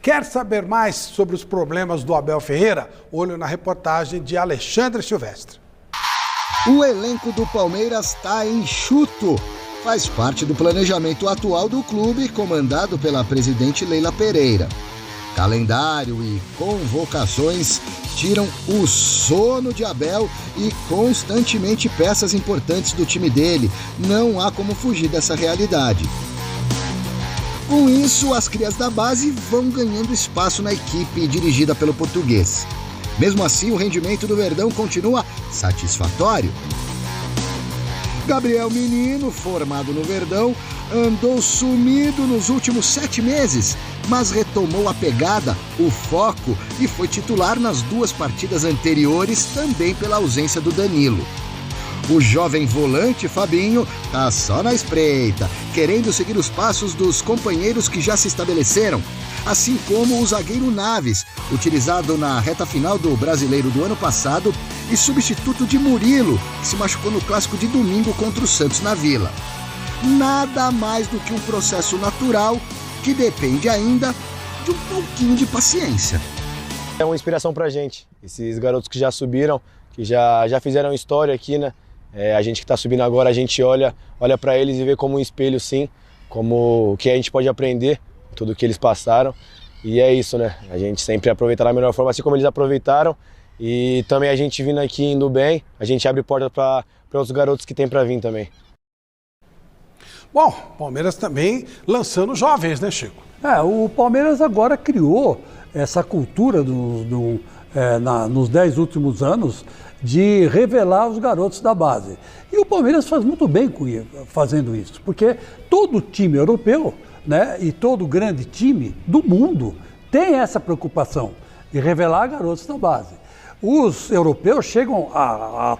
Quer saber mais sobre os problemas do Abel Ferreira? Olho na reportagem de Alexandre Silvestre. O elenco do Palmeiras está enxuto. Faz parte do planejamento atual do clube, comandado pela presidente Leila Pereira. Calendário e convocações tiram o sono de Abel e constantemente peças importantes do time dele. Não há como fugir dessa realidade. Com isso, as crias da base vão ganhando espaço na equipe dirigida pelo português. Mesmo assim, o rendimento do Verdão continua satisfatório. Gabriel Menino, formado no Verdão, andou sumido nos últimos 7 meses, mas retomou a pegada, o foco e foi titular nas 2 partidas anteriores, também pela ausência do Danilo. O jovem volante Fabinho tá só na espreita, querendo seguir os passos dos companheiros que já se estabeleceram, assim como o zagueiro Naves, utilizado na reta final do Brasileiro do ano passado e substituto de Murilo, que se machucou no clássico de domingo contra o Santos na Vila. Nada mais do que um processo natural que depende ainda de um pouquinho de paciência. É uma inspiração pra gente, esses garotos que já subiram, que já fizeram história aqui, né? A gente que está subindo agora, a gente olha para eles e vê como um espelho, sim, como o que a gente pode aprender, tudo que eles passaram. E é isso, né? A gente sempre aproveita da melhor forma, assim como eles aproveitaram. E também a gente vindo aqui indo bem, a gente abre porta para outros garotos que tem para vir também. Bom, Palmeiras também lançando jovens, né, Chico? O Palmeiras agora criou essa cultura nos 10 últimos anos de revelar os garotos da base. E o Palmeiras faz muito bem fazendo isso, porque todo time europeu, né, e todo grande time do mundo tem essa preocupação de revelar garotos da base. Os europeus chegam à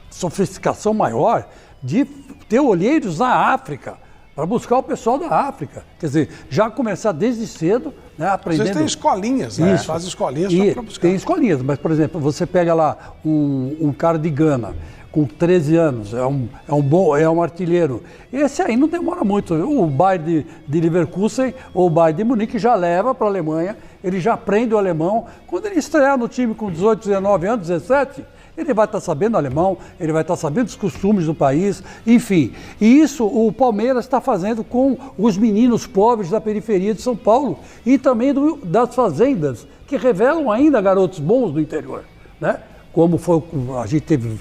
sofisticação maior de ter olheiros na África, para buscar o pessoal da África. Quer dizer, já começar desde cedo, né, aprendendo... Vocês têm escolinhas, né? Fazem escolinhas para buscar. Tem escolinhas, mas, por exemplo, você pega lá um cara de Gana, com 13 anos, é um artilheiro. Esse aí não demora muito. O Bayern de Leverkusen ou o Bayern de Munique já leva para a Alemanha, ele já aprende o alemão. Quando ele estrear no time com 18, 19 anos, 17... ele vai estar sabendo alemão, ele vai estar sabendo os costumes do país, enfim. E isso o Palmeiras está fazendo com os meninos pobres da periferia de São Paulo e também das fazendas, que revelam ainda garotos bons do interior, né? Como foi, a gente teve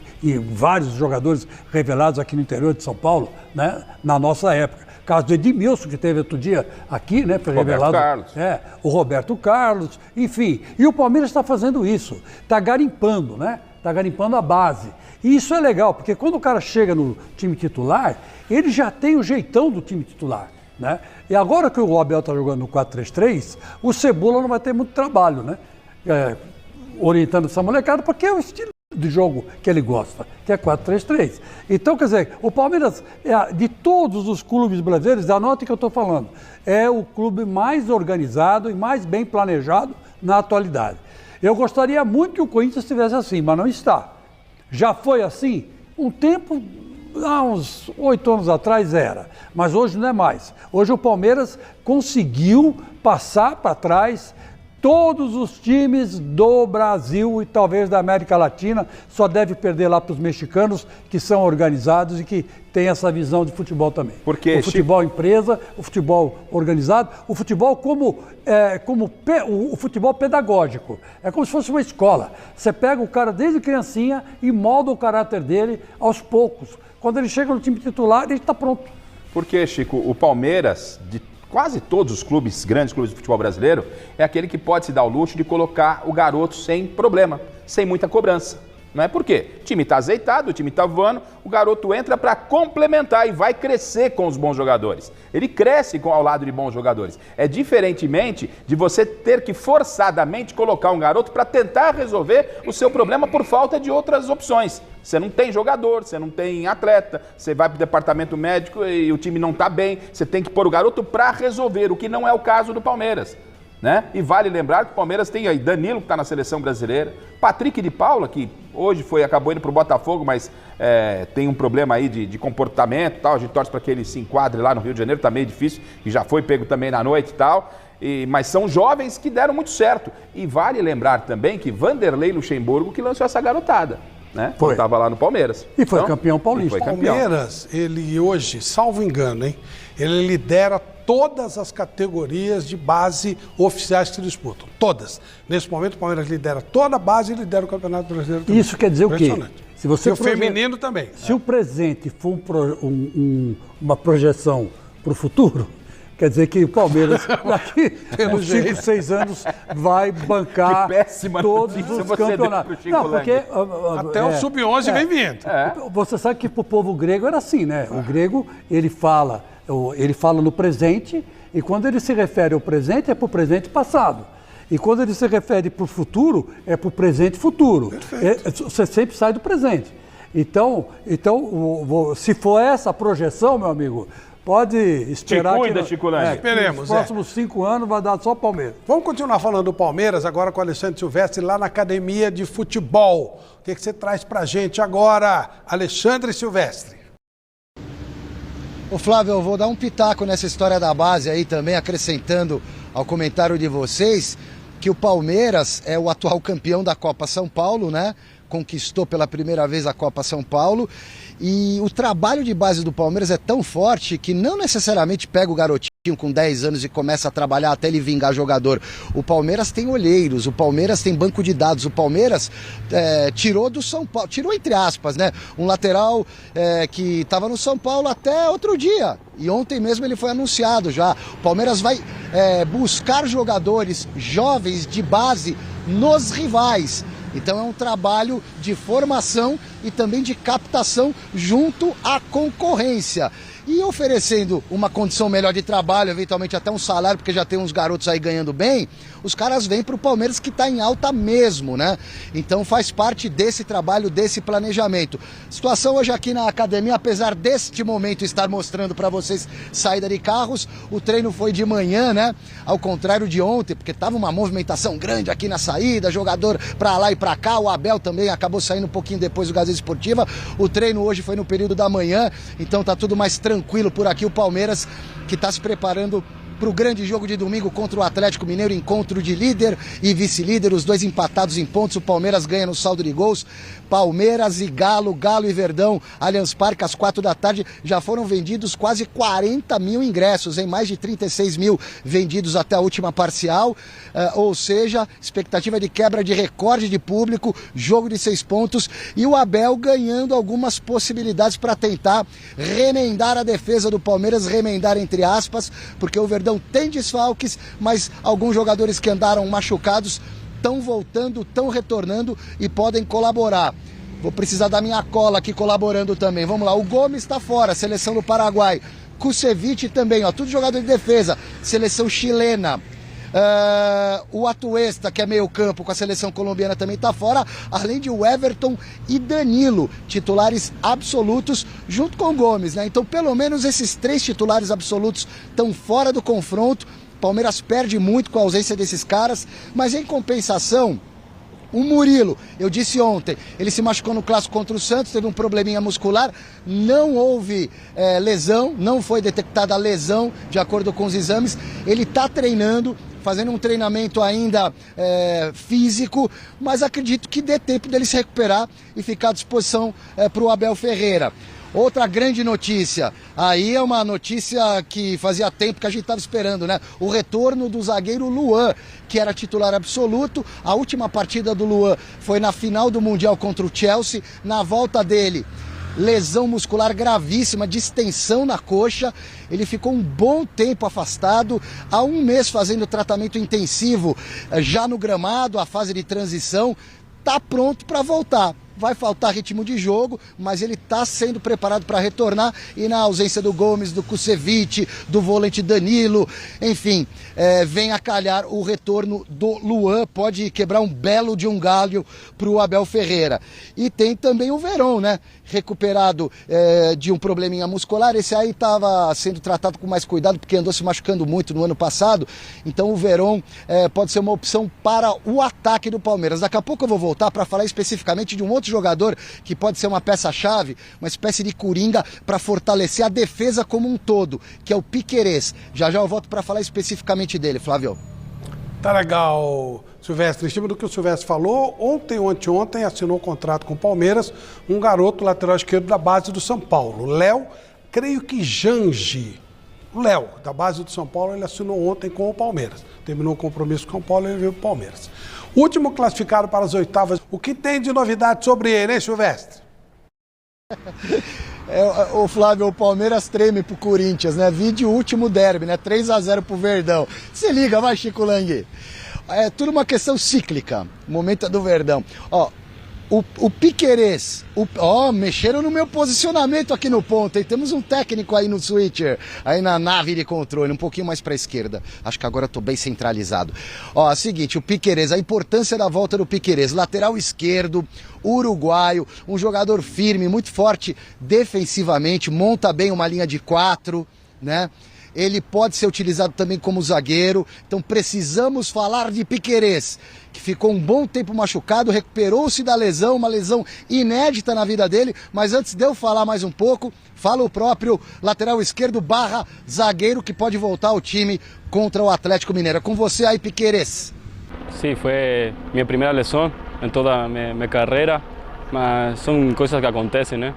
vários jogadores revelados aqui no interior de São Paulo, né? Na nossa época. O caso do Edmilson, que teve outro dia aqui, né? Foi revelado. Carlos. O Roberto Carlos, enfim. E o Palmeiras está fazendo isso, está garimpando, né? Está garimpando a base. E isso é legal, porque quando o cara chega no time titular, ele já tem o jeitão do time titular, né? E agora que o Abel está jogando no 4-3-3, o Cebola não vai ter muito trabalho, né? Orientando essa molecada, porque é o estilo de jogo que ele gosta, que é 4-3-3. Então, quer dizer, o Palmeiras, de todos os clubes brasileiros, anote que eu estou falando, é o clube mais organizado e mais bem planejado na atualidade. Eu gostaria muito que o Corinthians estivesse assim, mas não está. Já foi assim? Um tempo, há uns 8 anos atrás era, mas hoje não é mais. Hoje o Palmeiras conseguiu passar para trás todos os times do Brasil e talvez da América Latina, só deve perder lá para os mexicanos, que são organizados e que têm essa visão de futebol também. Porque, o futebol empresa, o futebol organizado, o futebol o futebol pedagógico. É como se fosse uma escola. Você pega o cara desde criancinha e molda o caráter dele aos poucos. Quando ele chega no time titular, ele está pronto. Porque, Chico, o Palmeiras, de quase todos os clubes, grandes clubes de futebol brasileiro, é aquele que pode se dar o luxo de colocar o garoto sem problema, sem muita cobrança. Não é por quê? O time está azeitado, o time está voando, o garoto entra para complementar e vai crescer com os bons jogadores. Ele cresce ao lado de bons jogadores. É diferentemente de você ter que forçadamente colocar um garoto para tentar resolver o seu problema por falta de outras opções. Você não tem jogador, você não tem atleta, você vai para o departamento médico e o time não está bem, você tem que pôr o garoto para resolver, o que não é o caso do Palmeiras. Né? E vale lembrar que o Palmeiras tem aí Danilo, que está na seleção brasileira, Patrick de Paula, que hoje acabou indo para o Botafogo, mas tem um problema aí de comportamento e tal, a gente torce para que ele se enquadre lá no Rio de Janeiro, está meio difícil, e já foi pego também na noite e tal. Mas são jovens que deram muito certo. E vale lembrar também que Vanderlei Luxemburgo que lançou essa garotada, né? Foi. Estava lá no Palmeiras. E foi campeão paulista. E foi campeão. Palmeiras, ele hoje, salvo engano, hein, ele lidera todas as categorias de base oficiais que disputam. Todas. Nesse momento, o Palmeiras lidera toda a base e lidera o Campeonato Brasileiro também. Isso quer dizer o quê? Se você e o feminino também. Se o presente for uma projeção para o futuro, quer dizer que o Palmeiras, daqui a 5, 6 anos, vai bancar todos os campeonatos. Não, porque, até o Sub-11 vem vindo. Você sabe que para o povo grego era assim, né? O grego, ele fala no presente, e quando ele se refere ao presente, é para o presente passado. E quando ele se refere para o futuro, é para o presente futuro. Você sempre sai do presente. Então, se for essa a projeção, meu amigo, pode esperar. Te cuida, Chiculani. Esperemos. Nos próximos 5 anos vai dar só Palmeiras. Vamos continuar falando do Palmeiras, agora com o Alexandre Silvestre, lá na Academia de Futebol. O que você traz pra gente agora, Alexandre Silvestre? Ô Flávio, eu vou dar um pitaco nessa história da base aí também, acrescentando ao comentário de vocês, que o Palmeiras é o atual campeão da Copa São Paulo, né? Conquistou pela primeira vez a Copa São Paulo, e o trabalho de base do Palmeiras é tão forte que não necessariamente pega o garotinho com 10 anos e começa a trabalhar até ele vingar jogador. O Palmeiras tem olheiros, o Palmeiras tem banco de dados, o Palmeiras tirou do São Paulo, tirou entre aspas, né? Um lateral que estava no São Paulo até outro dia, e ontem mesmo ele foi anunciado já. O Palmeiras vai buscar jogadores jovens de base nos rivais. Então é um trabalho de formação e também de captação junto à concorrência. E oferecendo uma condição melhor de trabalho, eventualmente até um salário, porque já tem uns garotos aí ganhando bem, os caras vêm para o Palmeiras que está em alta mesmo, né? Então faz parte desse trabalho, desse planejamento. Situação hoje aqui na academia, apesar deste momento estar mostrando para vocês saída de carros, o treino foi de manhã, né? Ao contrário de ontem, porque estava uma movimentação grande aqui na saída, jogador para lá e para cá, o Abel também acabou saindo um pouquinho depois do Gazeta Esportiva. O treino hoje foi no período da manhã, então tá tudo mais tranquilo por aqui. O Palmeiras que está se preparando para o grande jogo de domingo contra o Atlético Mineiro, encontro de líder e vice-líder, os dois empatados em pontos. O Palmeiras ganha no saldo de gols. Palmeiras e Galo, Galo e Verdão, Allianz Parque às 4 da tarde, já foram vendidos quase 40 mil ingressos, em mais de 36 mil vendidos até a última parcial, ou seja, expectativa de quebra de recorde de público, jogo de 6 pontos, e o Abel ganhando algumas possibilidades para tentar remendar a defesa do Palmeiras, remendar entre aspas, porque o Verdão tem desfalques, mas alguns jogadores que andaram machucados estão voltando, estão retornando e podem colaborar. Vou precisar da minha cola aqui colaborando também. Vamos lá, o Gomes está fora, seleção do Paraguai. Kusevich também, ó, tudo jogador de defesa, seleção chilena. O Atuesta, que é meio campo com a seleção colombiana, também está fora, além de o Everton e Danilo, titulares absolutos junto com o Gomes, né? Então pelo menos esses 3 titulares absolutos estão fora do confronto. Palmeiras perde muito com a ausência desses caras, mas em compensação, o Murilo, eu disse ontem, ele se machucou no clássico contra o Santos, teve um probleminha muscular, não houve lesão, não foi detectada lesão de acordo com os exames, ele está treinando, fazendo um treinamento ainda físico, mas acredito que dê tempo dele se recuperar e ficar à disposição para o Abel Ferreira. Outra grande notícia, aí é uma notícia que fazia tempo que a gente estava esperando, né? O retorno do zagueiro Luan, que era titular absoluto. A última partida do Luan foi na final do Mundial contra o Chelsea. Na volta dele, lesão muscular gravíssima, distensão na coxa. Ele ficou um bom tempo afastado, há 1 mês fazendo tratamento intensivo já no gramado, a fase de transição. Está pronto para voltar. Vai faltar ritmo de jogo, mas ele está sendo preparado para retornar, e na ausência do Gomes, do Kusevich, do volante Danilo, enfim, vem a calhar o retorno do Luan, pode quebrar um belo de um galho para o Abel Ferreira. E tem também o Verón, né, recuperado de um probleminha muscular. Esse aí estava sendo tratado com mais cuidado porque andou se machucando muito no ano passado. Então o Veron pode ser uma opção para o ataque do Palmeiras. Daqui a pouco eu vou voltar para falar especificamente de um outro jogador que pode ser uma peça-chave, uma espécie de coringa para fortalecer a defesa como um todo, que é o Piquerez. Já eu volto para falar especificamente dele, Flávio. Tá legal, Silvestre. Em cima do que o Silvestre falou, ontem ou anteontem assinou um contrato com o Palmeiras um garoto lateral esquerdo da base do São Paulo, Léo, creio que Jange. O Léo, da base do São Paulo, ele assinou ontem com o Palmeiras. Terminou o compromisso com o Paulo e ele veio para o Palmeiras. Último classificado para as oitavas. O que tem de novidade sobre ele, hein, Silvestre? O Flávio, o Palmeiras treme pro Corinthians, né? Vídeo último derby, né? 3-0 pro Verdão. Se liga, vai, Chico Lang. É tudo uma questão cíclica. O momento é do Verdão. Ó, o Piquerez, mexeram no meu posicionamento aqui no ponto, hein? Temos um técnico aí no switcher, aí na nave de controle, um pouquinho mais pra esquerda. Acho que agora eu tô bem centralizado. Ó, é o seguinte, o Piquerez, a importância da volta do Piquerez, lateral esquerdo, uruguaio, um jogador firme, muito forte defensivamente, monta bem uma linha de 4, né? Ele pode ser utilizado também como zagueiro, então precisamos falar de Piquerez, que ficou um bom tempo machucado, recuperou-se da lesão, uma lesão inédita na vida dele, mas antes de eu falar mais um pouco, fala o próprio lateral esquerdo / zagueiro que pode voltar ao time contra o Atlético Mineiro. Com você aí, Piquerez. Sí, fue mi primera lesión en toda mi carrera, mas son cosas que acontecen, né?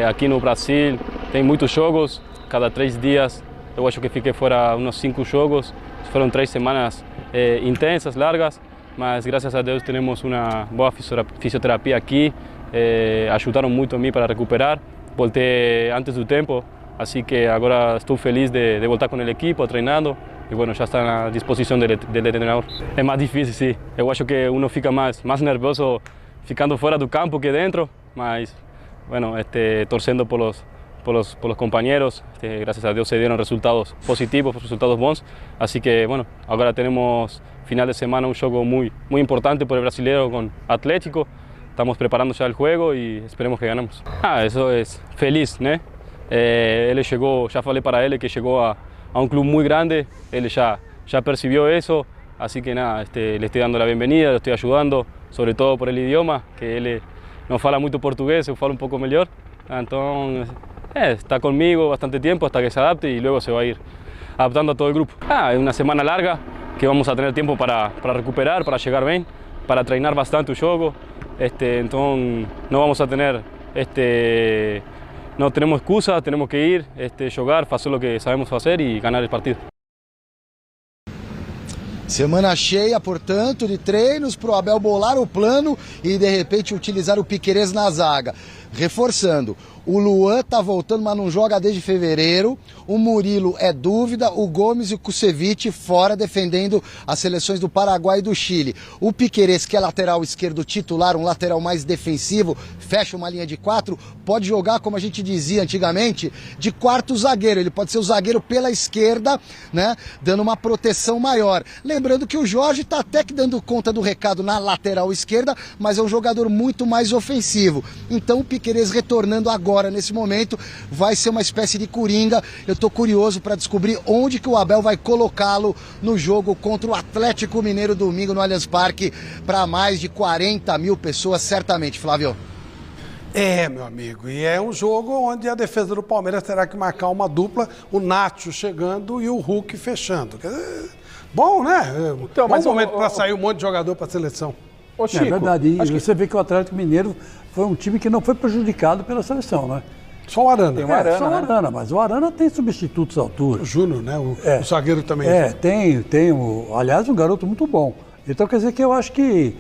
Aqui no Brasil tem muitos jogos, cada 3 dias. Eu acho que fiquei fora uns 5 jogos. Foram 3 semanas intensas, largas, mas graças a Deus temos uma boa fisioterapia aqui. Ajudaram muito a mim para recuperar. Voltei antes do tempo, assim que agora estou feliz de voltar com o equipo, treinando. E bueno, já está à disposição do treinador. É mais difícil, sim. Eu acho que uno fica mais nervoso ficando fora do campo que dentro, mas bueno, torcendo por los compañeros, gracias a Dios se dieron resultados positivos, resultados bons, así que bueno, ahora tenemos final de semana un juego muy importante por el brasileño con Atlético, estamos preparando ya el juego y esperemos que ganemos. Eso es feliz, ¿no? Él llegó, ya falei para él que llegó a un club muy grande, él ya percibió eso, así que nada, le estoy dando la bienvenida, le estoy ayudando, sobre todo por el idioma, que él no fala mucho portugués, yo falo un poco mejor, entonces está conmigo bastante tiempo hasta que se adapte y luego se va a ir adaptando a todo el grupo. Es una semana larga que vamos a tener tiempo para recuperar, para llegar bien, para treinar bastante el juego. Entonces no vamos a tener, no tenemos excusa, tenemos que ir, jugar, hacer lo que sabemos hacer y ganar el partido. Semana cheia, portanto, de treinos para o Abel bolar o plano e de repente utilizar o Piquerez na zaga. Reforçando, o Luan tá voltando, mas não joga desde fevereiro. O Murilo é dúvida, o Gomes e o Kusevich fora defendendo as seleções do Paraguai e do Chile. O Piquerez, que é lateral esquerdo titular, um lateral mais defensivo, fecha uma linha de 4, pode jogar, como a gente dizia antigamente, de quarto zagueiro. Ele pode ser o zagueiro pela esquerda, né, dando uma proteção maior. Lembrando que o Jorge tá até que dando conta do recado na lateral esquerda, mas é um jogador muito mais ofensivo. Então o Piquerez retornando agora, nesse momento, vai ser uma espécie de coringa. Eu tô curioso para descobrir onde que o Abel vai colocá-lo no jogo contra o Atlético Mineiro domingo no Allianz Parque, para mais de 40 mil pessoas, certamente, Flávio. Meu amigo, e é um jogo onde a defesa do Palmeiras terá que marcar uma dupla, o Nacho chegando e o Hulk fechando. Bom, né? Então, mas momento para sair um monte de jogador para a seleção. Ô, Chico, é verdade, e você vê que o Atlético Mineiro foi um time que não foi prejudicado pela seleção, né? Só o Arana. Tem o Arana, só o Arana, mas o Arana tem substitutos à altura. O Júnior, né? O zagueiro também. Tem aliás, um garoto muito bom. Então quer dizer que eu acho que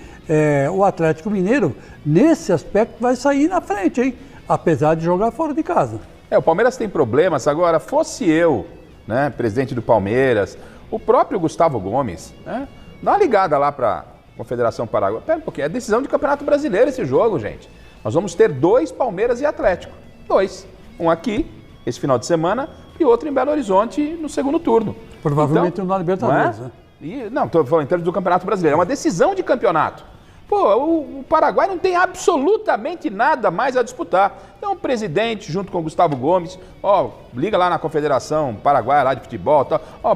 o Atlético Mineiro, nesse aspecto, vai sair na frente, hein? Apesar de jogar fora de casa. O Palmeiras tem problemas. Agora, fosse eu, né, presidente do Palmeiras, o próprio Gustavo Gomes, né? Dá uma ligada lá para a Confederação Paraguai. Pera um pouquinho, é decisão de Campeonato Brasileiro esse jogo, gente. Nós vamos ter 2 Palmeiras e Atlético. 2. Um aqui, esse final de semana, e outro em Belo Horizonte no segundo turno. Provavelmente então, na Libertadores, né? Não, estou falando em termos do Campeonato Brasileiro. É uma decisão de campeonato. Pô, o Paraguai não tem absolutamente nada mais a disputar. Então o presidente, junto com o Gustavo Gomes, liga lá na Confederação Paraguaia lá de futebol,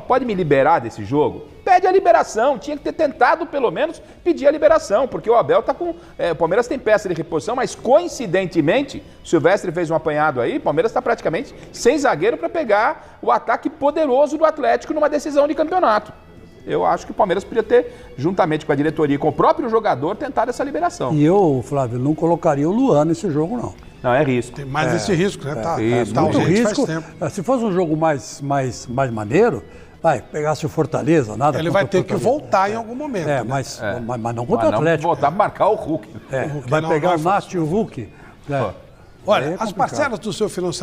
pode me liberar desse jogo? Pede a liberação, tinha que ter tentado pelo menos pedir a liberação, porque o Abel tá com... o Palmeiras tem peça de reposição, mas coincidentemente, o Silvestre fez um apanhado aí, o Palmeiras está praticamente sem zagueiro para pegar o ataque poderoso do Atlético numa decisão de campeonato. Eu acho que o Palmeiras podia ter, juntamente com a diretoria e com o próprio jogador, tentado essa liberação. E eu, Flávio, não colocaria o Luan nesse jogo, não. Não, é risco. Tem mais esse risco, né? Tá Muito ausente risco. faz tempo. Se fosse um jogo mais maneiro, pegasse o Fortaleza, nada. Ele vai ter que voltar em algum momento. Né? Mas não contra o Atlético. Voltar a marcar o Hulk. Vai pegar o Nath e o Hulk. Olha, as parcelas do seu financiamento